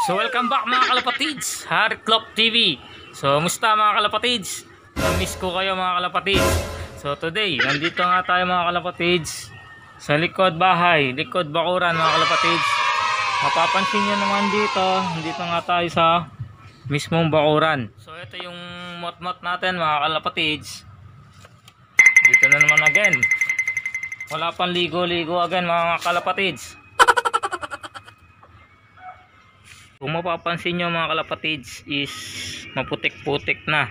So welcome back mga kalapatids, Hariklop TV. So musta mga kalapatids? Na-miss ko kayo mga kalapatids. So today, nandito nga tayo mga kalapatids sa likod bahay, likod bakuran mga kalapatids. Mapapansin nyo naman dito nga tayo sa mismong bakuran. So ito yung mot-mot natin mga kalapatids. Dito na naman again. Wala pang ligo-ligo again mga kalapatids. Kung mapapansin nyo mga kalapatids is maputik-putik na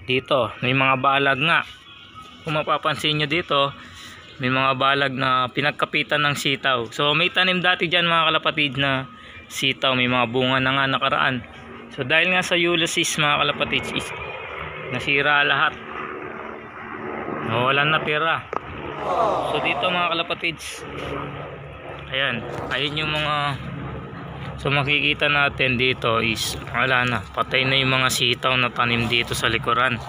dito, may mga balag nga. Kung mapapansin nyo dito, may mga balag na pinagkapitan ng sitaw. So may tanim dati dyan mga kalapatids na sitaw, may mga bunga na nga nakaraan. So dahil nga sa ulysses mga kalapatids is nasira lahat, walang natira. So dito mga kalapatids, ayun yung mga. So makikita natin dito is wala na, patay na yung mga sitaw na tanim dito sa likuran.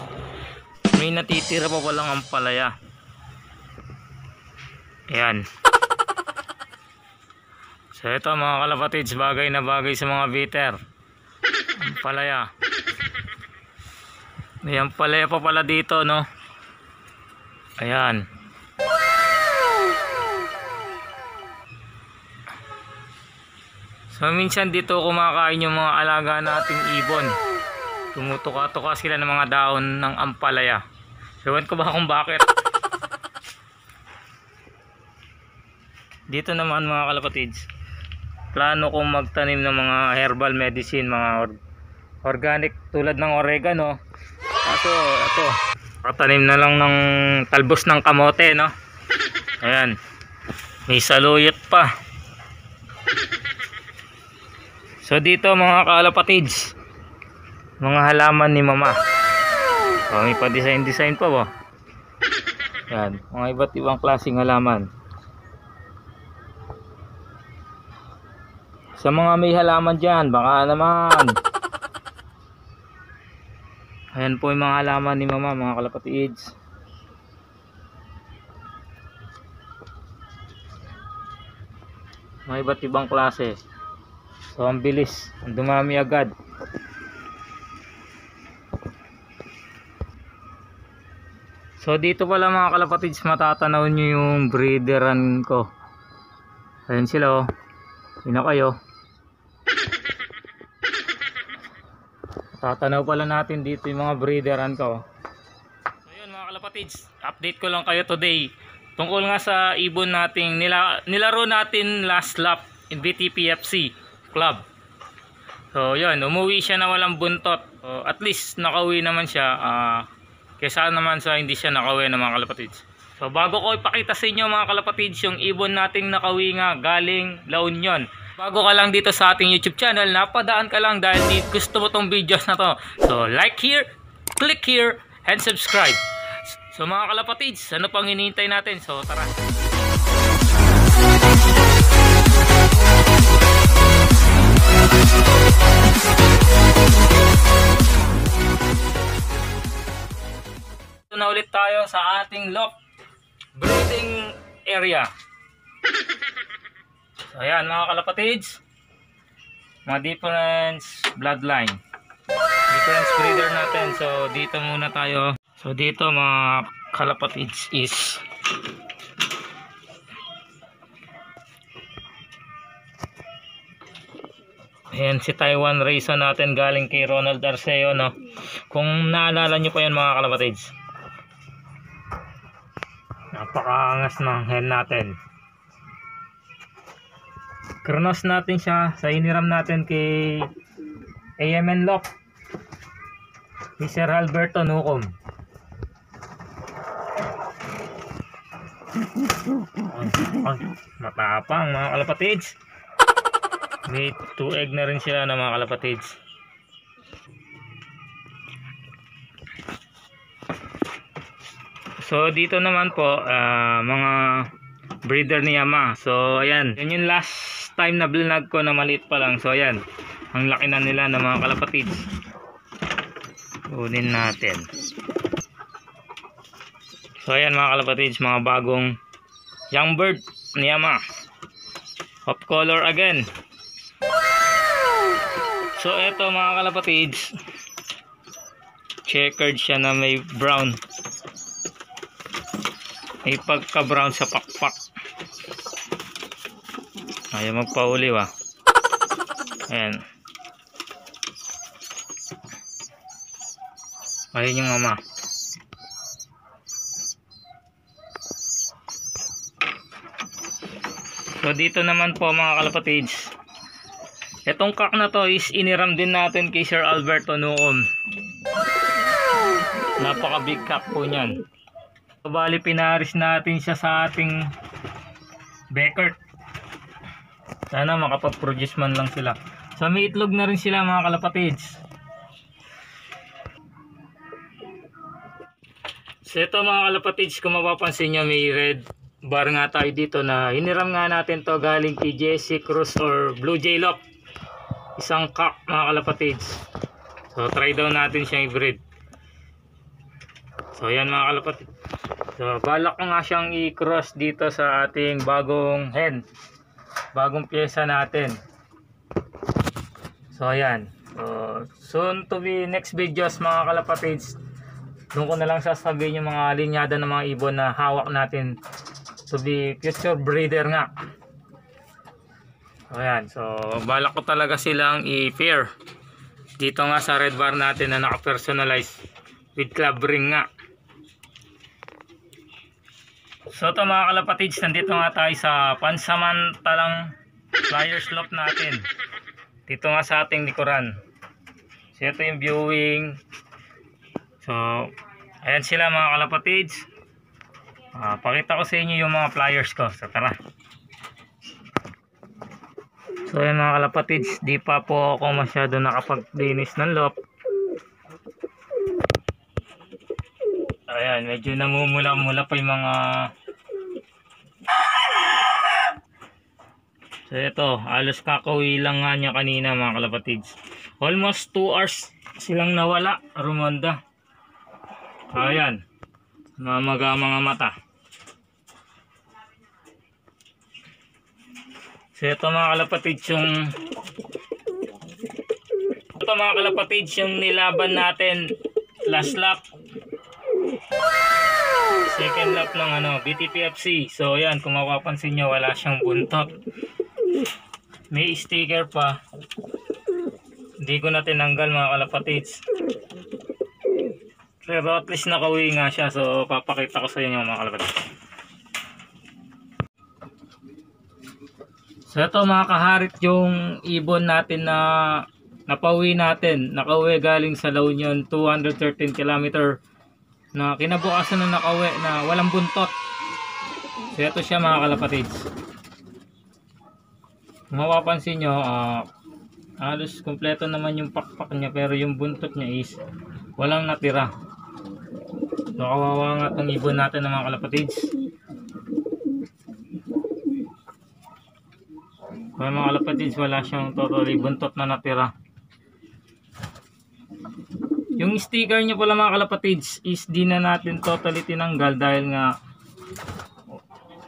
May natitira pa palang ampalaya. Ayan. So ito mga kalapatids, bagay na bagay sa mga bitter. Ampalaya. May ampalaya pa pala dito, no? Ayan. So minsan dito kumakain yung mga alaga nating ibon. Tumutuka-tuka sila ng mga daon ng ampalaya. Ewan ko ba kung bakit. Dito naman mga kalapatids, plano kong magtanim ng mga herbal medicine, mga organic tulad ng oregano. Kaso ito, patanim na lang ng talbos ng kamote, no? Ayan. May saluyot pa. So dito mga kalapatids, mga halaman ni mama. So may pa design pa po. Yan, mga iba't ibang klaseng halaman. Sa mga may halaman dyan, baka naman. Ayan po yung mga halaman ni mama mga kalapatids. Mga iba't ibang klase. So ang bilis, ang dumami agad. So dito pala mga kalapatids, matatanaw nyo yung breederan ko. Ayan sila, oh. Sino kayo? Matatanaw pala natin dito yung mga breederan ko. So yun mga kalapatids, update ko lang kayo today tungkol nga sa ibon nating nilaro natin last lap in BTPFC Club. So yun, umuwi siya na walang buntot. So, at least nakauwi naman siya, kaysa naman sa hindi siya nakauwi ng mga kalapatids. So bago ko ipakita sa inyo mga kalapatids yung ibon nating nakauwi nga galing La Union, bago ka lang dito sa ating YouTube channel, napadaan ka lang dahil gusto mo tong videos na to. So like here, click here, and subscribe. So mga kalapatids, ano pang hinihintay natin? So tara. Na ulit tayo sa ating loft breeding area. So ayan mga kalapatids, mga different bloodline, different breeder natin. So dito muna tayo. So dito mga kalapatids is ayan si Taiwan Raisin natin galing kay Ronald Arceo, no? Kung naalala nyo pa yan mga kalapatids, napakaangas ng hen natin. Kronos natin siya sa iniram natin kay AMN Lock ni Sir Alberto Nucom. Matapang mga kalapatids. May 2 egg na rin sila na mga kalapatids. So dito naman po mga breeder ni Yama. So ayan, yun yung last time na vlog ko na maliit pa lang. So ayan, ang laki na nila ng mga kalapatids. Kunin natin. So ayan mga kalapatids, mga bagong young bird ni Yama. Hop color again. So eto mga kalapatids, checkered siya na may brown. May pagka brown sa pakpak. Ayaw magpauliw ah. Ayan. Ayun yung mama. So dito naman po mga kalapatids, etong cock na to is iniram din natin kay Sir Alberto noon. Napaka big cock po niyan. So bali pinaris natin siya sa ating Beckert. Sana makapag-produce man lang sila. So may itlog na rin sila mga kalapatids. So ito mga kalapatids, kung mapapansin nyo may red bar nga tayo dito na hiniram nga natin to galing kay Jesse Cruz or Blue Jay Lock. Isang cock mga kalapatids. So try daw natin siyang i-breed. So yan mga kalapatids. So balak ko nga siyang i-cross dito sa ating bagong hen. Bagong pyesa natin. So ayan. So soon to be next videos mga kalapatids. Doon ko na lang sasabihin yung mga linyada ng mga ibon na hawak natin to be future breeder nga. Ayan, so balak ko talaga silang i-pair dito nga sa red bar natin na naka-personalize with club ring nga. So ito mga kalapatids, nandito nga tayo sa pansamantalang flyers loft natin dito nga sa ating likuran. So ito yung viewing. So ayan sila mga kalapatids. Pakita ko sa inyo yung mga flyers ko. So tara. So ayan mga kalapatids, di pa po ako masyado nakapag-linis ng loft. Ayan, medyo namumula-mula pa yung mga. So ito, alos kakauwi lang nga niya kanina mga kalapatids. Almost 2 hours silang nawala, rumanda. Ayan, mamaga mga mata. So ito mga kalapatids yung nilaban natin last lap. Second lap ng BTPFC. So ayan, kung mapapansin nyo, wala siyang buntot. May sticker pa. Hindi ko na tinanggal mga kalapatids. Pero at least nakauwi nga siya. So papakita ko sa inyo mga kalapatids. So ito mga kaharit, yung ibon natin na napauwi natin. Nakauwi galing sa La Union, 213 km. Na kinabukasan na nakauwi na walang buntot. So ito siya mga kalapatids. Kung mapapansin nyo, halos kompleto naman yung pakpak niya, pero yung buntot niya is walang natira. So kawawa nga itong ibon natin ng mga kalapatids. Kaya mga kalapatids, wala siyang totally buntot na natira. Yung sticker niya pala mga kalapatids is di na natin totally tinanggal dahil nga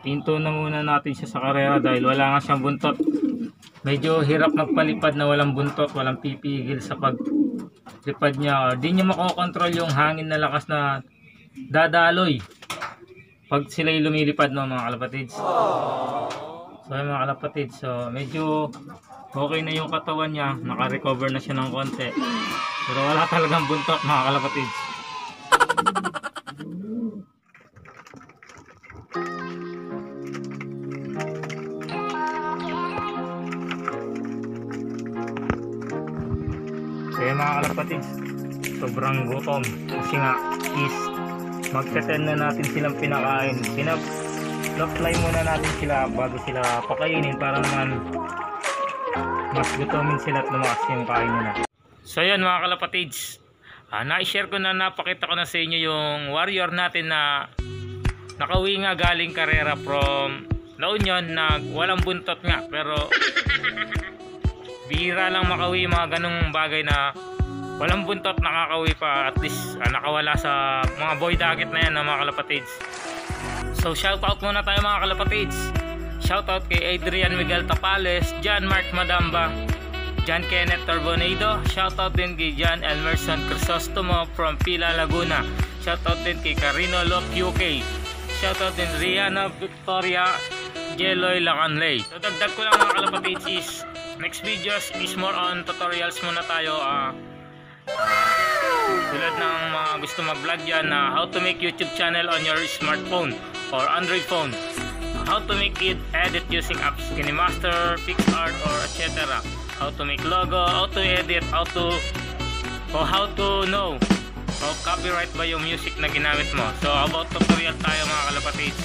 pinto na muna natin siya sa karera dahil wala nga siyang buntot. Medyo hirap magpalipad na walang buntot, walang pipigil sa paglipad niya. Di niya makokontrol yung hangin na lakas na dadaloy pag sila'y lumilipad no mga kalapatids. So mga kalapatids, so medyo okay na yung katawan niya, naka-recover na siya ng konti. Pero wala talagang buntot mga kalapatids. So mga kalapatids, sobrang gutom kasi nga is magte-10 na natin silang pinakain. Lock-fly muna natin sila bago sila pakainin para naman mas gutomin sila at lumakas yung kain nila. So yan mga kalapatids, na-share ko na, napakita ko na sa inyo yung warrior natin na nakauwi nga galing karera from La Union na walang buntot nga, pero bihira lang makauwi mga ganung bagay na walang buntot, nakakauwi pa at least nakawala sa mga boy daggit na yan mga kalapatids. So shoutout muna tayo mga kalapatids. Shoutout kay Adrian Miguel Tapales, John Mark Madamba, John Kenneth Torbonedo. Shoutout din kay John Elmerson Crisostomo from Pila, Laguna. Shoutout din kay Carino Loc UK. Shoutout din Rihanna Victoria Jeloy Lacanlay. So dagdag ko lang mga kalapatids is next videos is more on tutorials muna tayo. Tulad ng mga gusto mag-vlog dyan na how to make YouTube channel on your smartphone or Android phone. How to make it edit using apps KineMaster, PixArt or etc. How to make logo, how to edit, how to know o copyright ba yung music na ginamit mo. So about tutorial tayo mga kalapatids.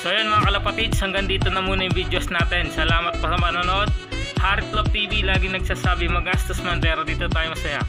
So yun mga kalapatids, hanggang dito na muna yung videos natin. Salamat pa sa manonood. Haritlop TV lagi nagsasabi magastos man pero dito tayo masaya.